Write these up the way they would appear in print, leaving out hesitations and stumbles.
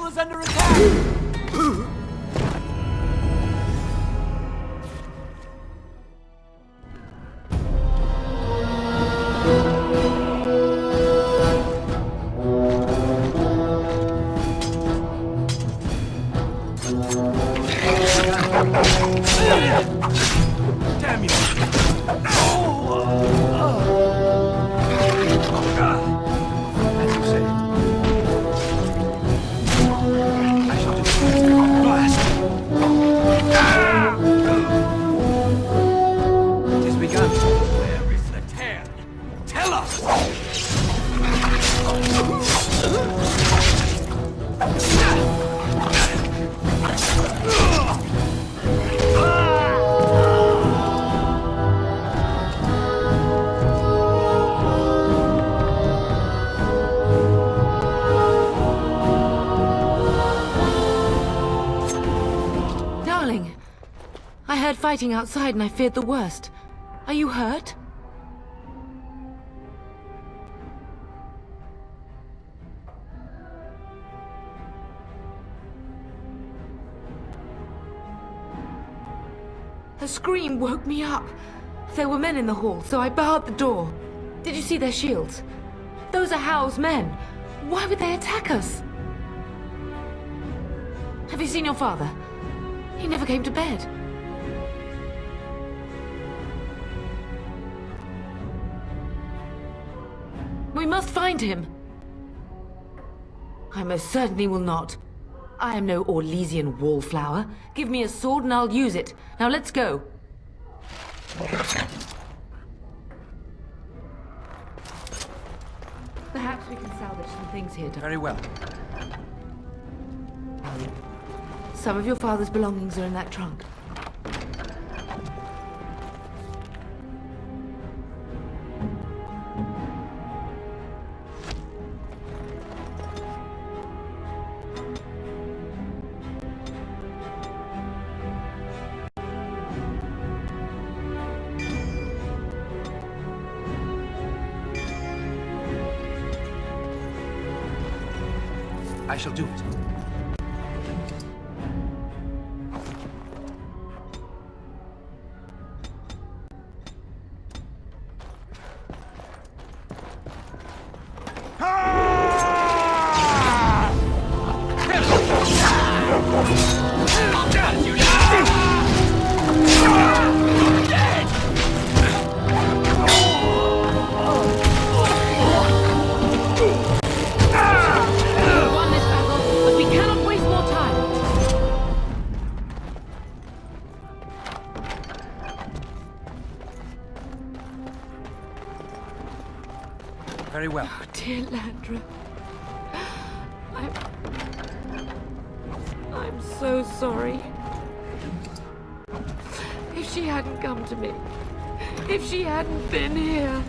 castle is under attack! Damn you! As you say. I shall do it. Blast! It has begun. Where is the tale? Tell us! Darling, I heard fighting outside and I feared the worst. Are you hurt? Her scream woke me up. There were men in the hall, so I barred the door. Did you see their shields? Those are Howe's men. Why would they attack us? Have you seen your father? He never came to bed. We must find him. I most certainly will not. I am no Orlesian wallflower. Give me a sword and I'll use it. Now let's go. Perhaps we can salvage some things here. Very well. Some of your father's belongings are in that trunk. I shall do it. Very well. Oh, dear Landra. I'm so sorry. If she hadn't come to me, if she hadn't been here.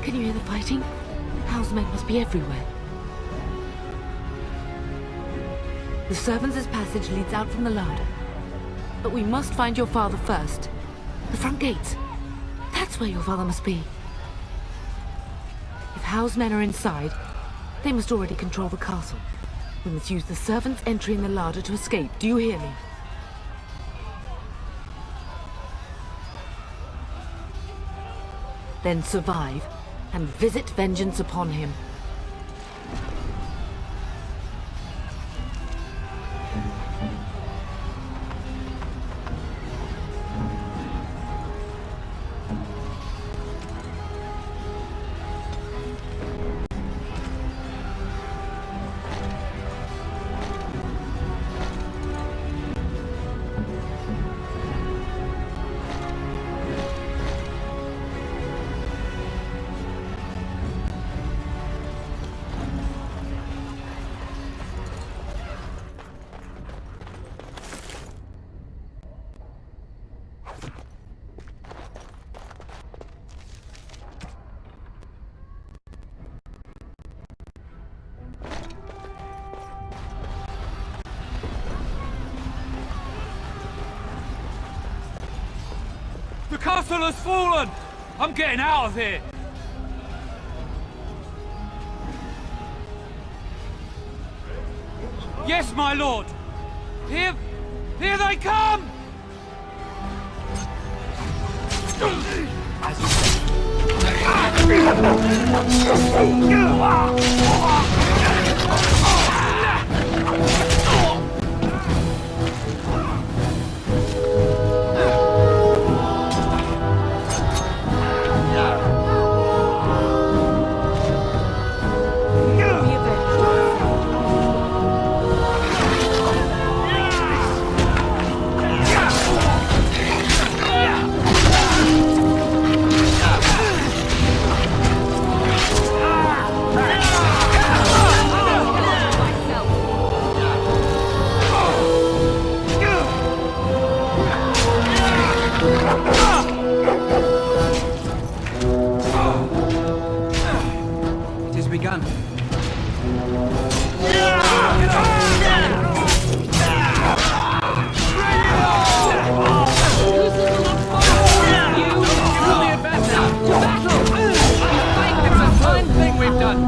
Can you hear the fighting? Howe's men must be everywhere. The servants' passage leads out from the larder. But we must find your father first. The front gates. That's where your father must be. If Howe's men are inside, they must already control the castle. We must use the servants entering the larder to escape. Do you hear me? Then survive and visit vengeance upon him. The castle has fallen! I'm getting out of here! Yes, my lord! Here they come! As you say. It has begun. It's a fine thing we've done.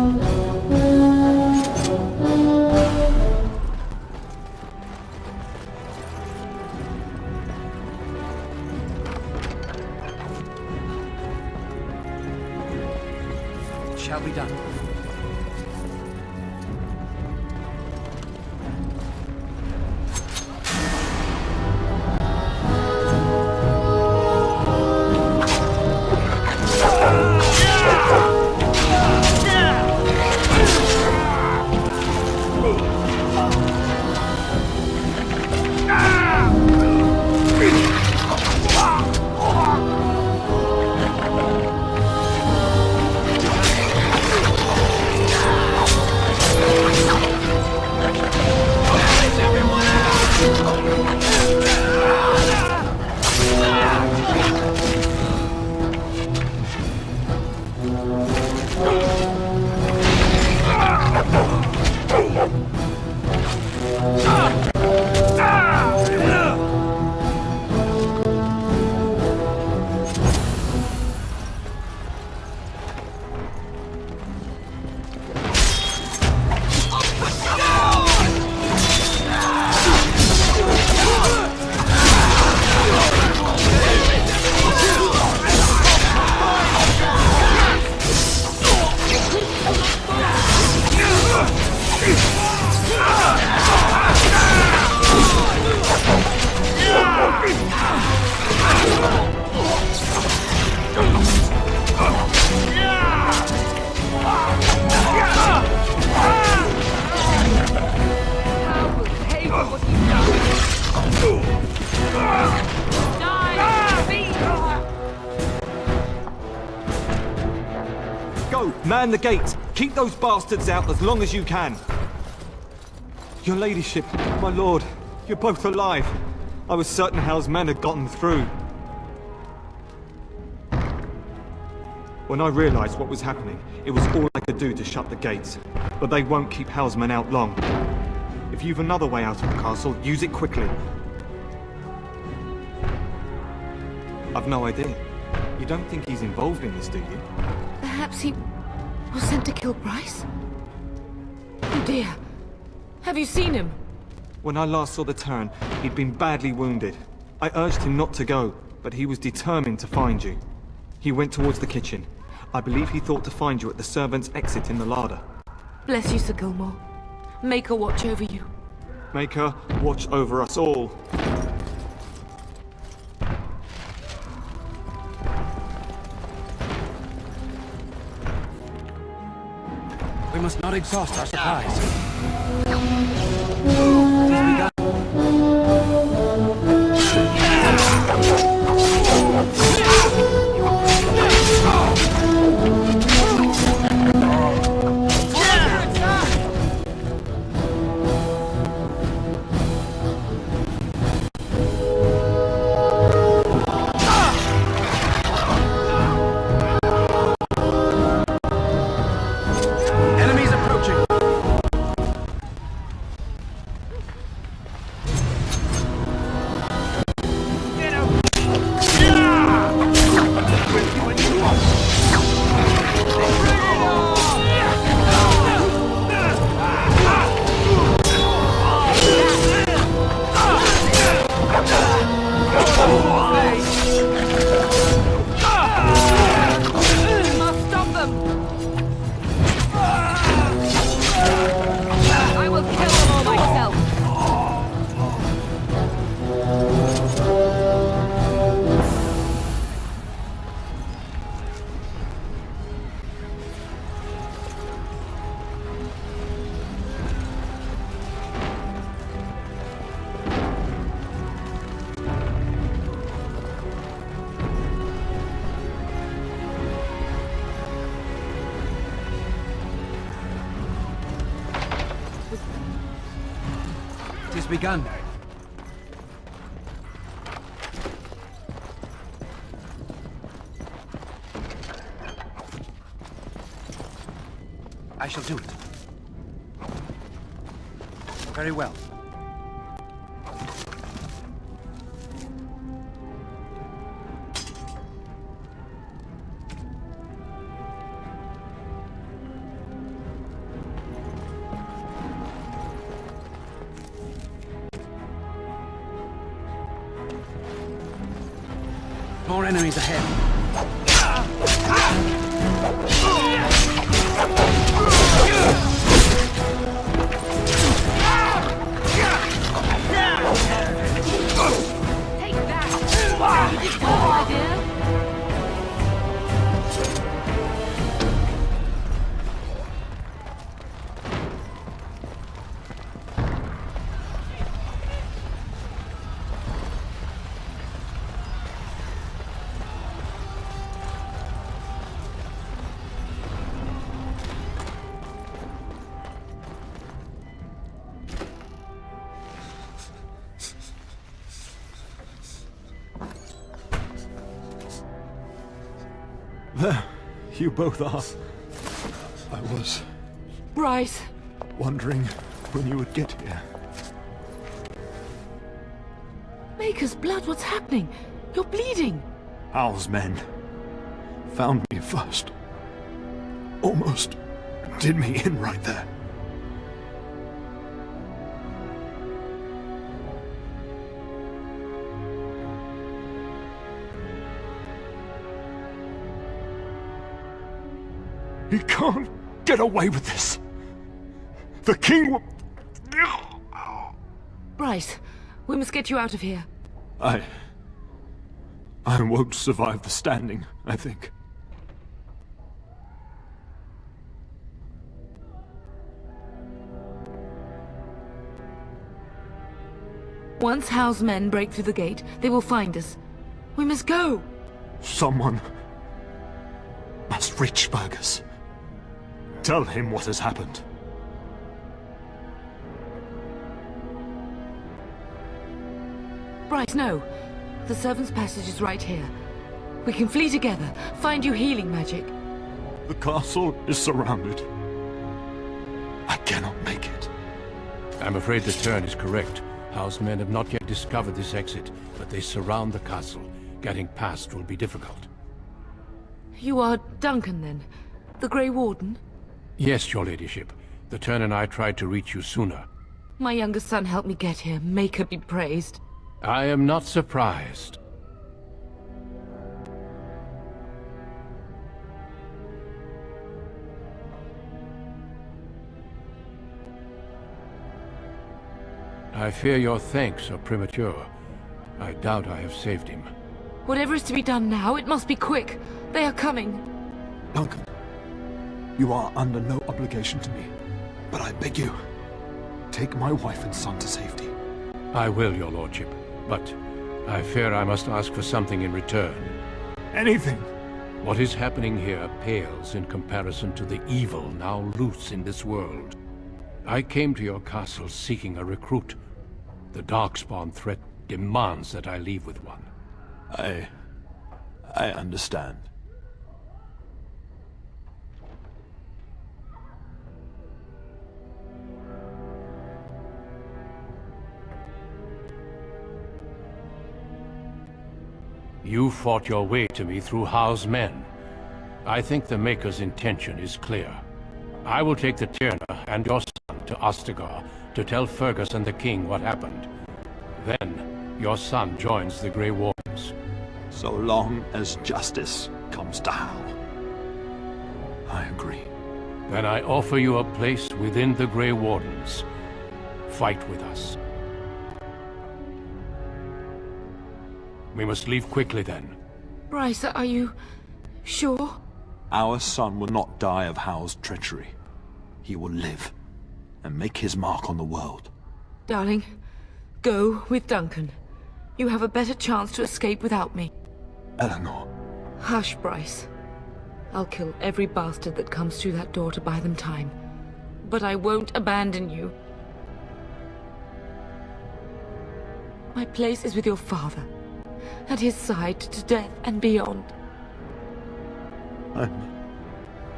It shall be done. Go! Man the gates! Keep those bastards out as long as you can! Your ladyship, my lord, you're both alive. I was certain Hal's men had gotten through. When I realized what was happening, it was all I could do to shut the gates. But they won't keep Hal's men out long. If you've another way out of the castle, use it quickly. I've no idea. You don't think he's involved in this, do you? Perhaps he was sent to kill Bryce? Oh dear. Have you seen him? When I last saw the Turn, he'd been badly wounded. I urged him not to go, but he was determined to find you. He went towards the kitchen. I believe he thought to find you at the servants' exit in the larder. Bless you, Sir Gilmore. Make her watch over you. Make her watch over us all. We must not exhaust our supplies. It is begun. I shall do it. Very well. More enemies ahead. Take that! You just got an idea? There, you both are. I was Bryce, wondering when you would get here. Maker's blood, what's happening? You're bleeding. Hal's men found me first. Almost did me in right there. He can't get away with this. The king will... Bryce, we must get you out of here. I won't survive the standing, I think. Once Hal's men break through the gate, they will find us. We must go. Someone must reach Fergus. Tell him what has happened. Bryce, no. The servant's passage is right here. We can flee together, find you healing magic. The castle is surrounded. I cannot make it. I'm afraid the turn is correct. House men have not yet discovered this exit, but they surround the castle. Getting past will be difficult. You are Duncan, then? The Grey Warden? Yes, your ladyship. The turn and I tried to reach you sooner. My youngest son helped me get here. Maker be praised. I am not surprised. I fear your thanks are premature. I doubt I have saved him. Whatever is to be done now, it must be quick. They are coming. Duncan, you are under no obligation to me, but I beg you, take my wife and son to safety. I will, your lordship, but I fear I must ask for something in return. Anything! What is happening here pales in comparison to the evil now loose in this world. I came to your castle seeking a recruit. The Darkspawn threat demands that I leave with one. I understand. You fought your way to me through Howe's men. I think the Maker's intention is clear. I will take the Tyrna and your son to Ostagar to tell Fergus and the king what happened. Then, your son joins the Grey Wardens. So long as justice comes to Hal. I agree. Then I offer you a place within the Grey Wardens. Fight with us. We must leave quickly then. Bryce, are you sure? Our son will not die of Hal's treachery. He will live and make his mark on the world. Darling, go with Duncan. You have a better chance to escape without me. Eleanor. Hush, Bryce. I'll kill every bastard that comes through that door to buy them time. But I won't abandon you. My place is with your father. At his side to death and beyond. I'm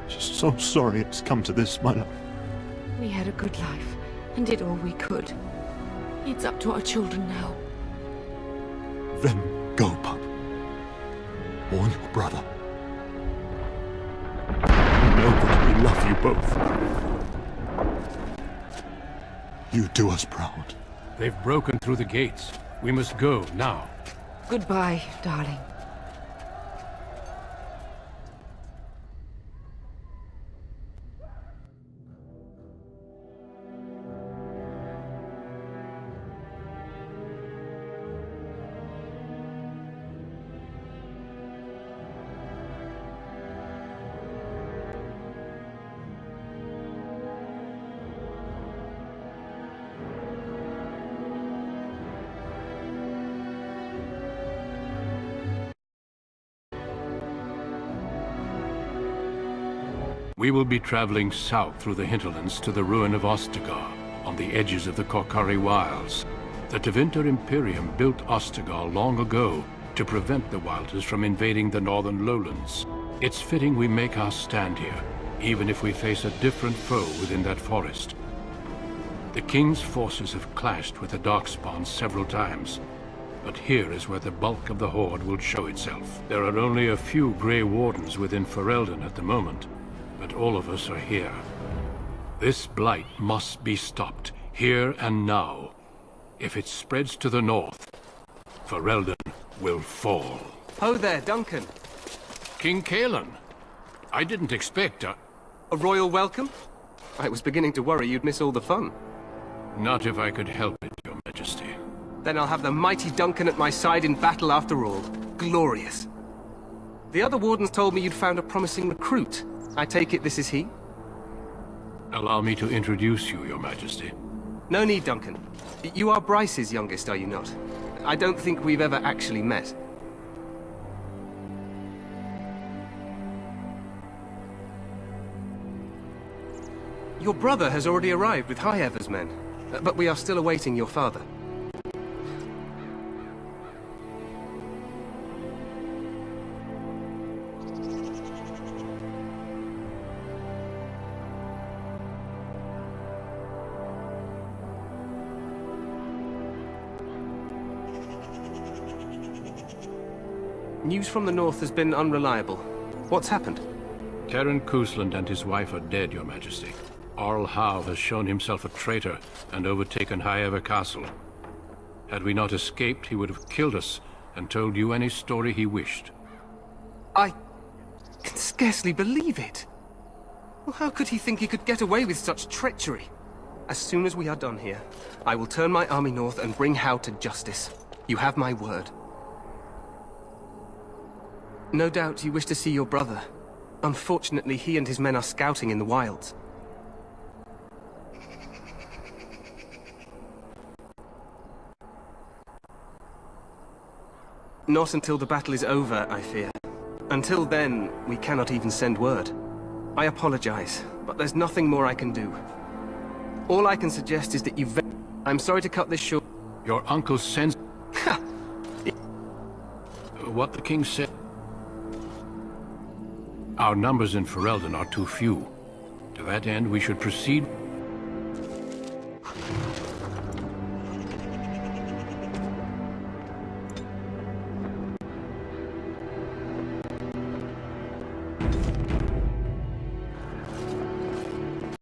just so sorry it's come to this, my love. We had a good life and did all we could. It's up to our children now. Then go, pup. Warn your brother. Know that we love you both. You do us proud. They've broken through the gates. We must go now. Goodbye, darling. We will be traveling south through the hinterlands to the ruin of Ostagar, on the edges of the Korkari Wilds. The Tevinter Imperium built Ostagar long ago to prevent the Wilders from invading the northern lowlands. It's fitting we make our stand here, even if we face a different foe within that forest. The King's forces have clashed with the Darkspawn several times, but here is where the bulk of the Horde will show itself. There are only a few Grey Wardens within Ferelden at the moment, but all of us are here. This blight must be stopped, here and now. If it spreads to the north, Ferelden will fall. Ho there, Duncan. King Kaelan, I didn't expect A royal welcome? I was beginning to worry you'd miss all the fun. Not if I could help it, Your Majesty. Then I'll have the mighty Duncan at my side in battle after all. Glorious. The other wardens told me you'd found a promising recruit. I take it this is he? Allow me to introduce you, Your Majesty. No need, Duncan. You are Bryce's youngest, are you not? I don't think we've ever actually met. Your brother has already arrived with High-Ever's men, but we are still awaiting your father. News from the north has been unreliable. What's happened? Terran Kusland and his wife are dead, Your Majesty. Arl Howe has shown himself a traitor and overtaken High-Ever Castle. Had we not escaped, he would have killed us and told you any story he wished. I can scarcely believe it. Well, how could he think he could get away with such treachery? As soon as we are done here, I will turn my army north and bring Howe to justice. You have my word. No doubt you wish to see your brother. Unfortunately, he and his men are scouting in the wilds. Not until the battle is over, I fear. Until then, we cannot even send word. I apologize, but there's nothing more I can do. All I can suggest is that you I'm sorry to cut this short. Your uncle sends... What the king said... Our numbers in Ferelden are too few. To that end, we should proceed...